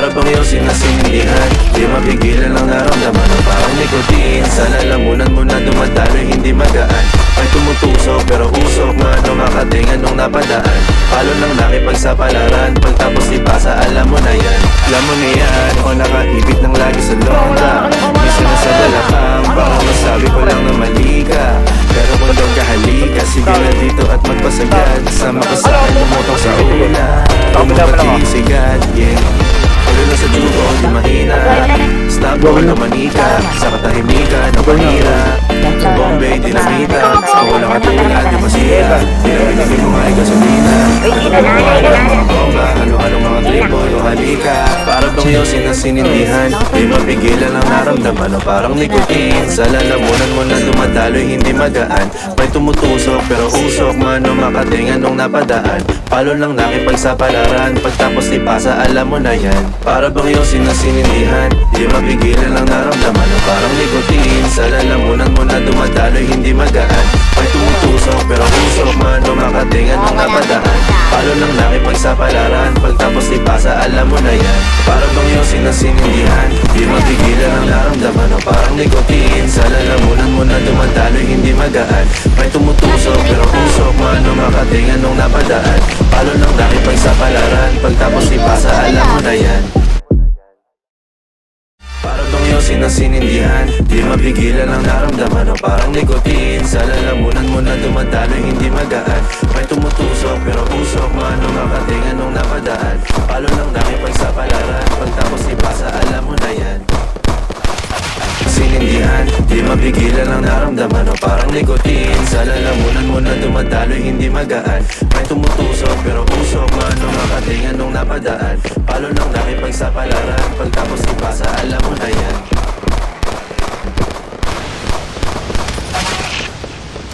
Para bang yosin na sinindihan, di mapigilan ang naramdaman ng parang nikotin. Sa lalamunan mo na dumadaloy hindi magaan, may tumutusok pero usok man o makatingan nung napadaan. Palo ng nakipagsapalaran, pagtapos di pasa alam mo na yan. Alam mo na yan, o nakaibig ng lagi sa longga. Minsan na sa balakang, baka masabi ko lang na mali ka. Pero kung daw kahalika, sige na dito at magpasagad. Sama ka sa akin, lumutong sa ula. Huwag mo patisigad, yeah. Ulo na sa dugo, di mahina. Stop mo na manika, sa katahimikan, na panira. Sa Bombay, dinamita. Kung wala ka tulad, di masira. Pinag-ibig mo nga gasolina. Mga bomba, ano-ano mga triple o halika. Para bang yosin na sinindihan, di mapigilan ang naramdaman o parang nikotin. Sa lalamunan mo na dumadaloy hindi magaan, may tumutusok pero usok man o makatingan nung napadaan. Palo lang nakipagsapalaran, pagtapos di pasa alam mo na yan. Para bang yosin na sinindihan, di mapigilan ang naramdaman o parang nikotin. Sa lalamunan mo na dumadaloy hindi magaan, may tumutusok pero usok man o makatingan nung napadaan. Palo lang nakipagsapalaran, pagtapos di pasa alam mo na yan. Para bang yosin na sinindihan, di mapigilan ang naramdaman o parang nikotin. Sa lalamunan mo na dumadaloy hindi magaan, may tumutusok pero usok man o makatingan nung napadaan. Palo lang nakipagsapalaran, pagtapos di pasa alam mo na yan. Para bang yosin na sinindihan, di mapigilan ang naramdaman o parang nikotin. Sa lalamunan mo na dumadaloy hindi magaan, may tumutusok pero usok man o makatingan nung napadaan. Palo lang nakipagsapalaran, pagtapos di pasa alam mo na yan. Sinindihan, di mapigilan ang naramdaman o parang nikotin. Sa lalamunan mo na dumadaloy hindi magaan, may tumutusok pero usok man o makatingan nung napadaan. Palo lang nakipagsapalaran, pagtapos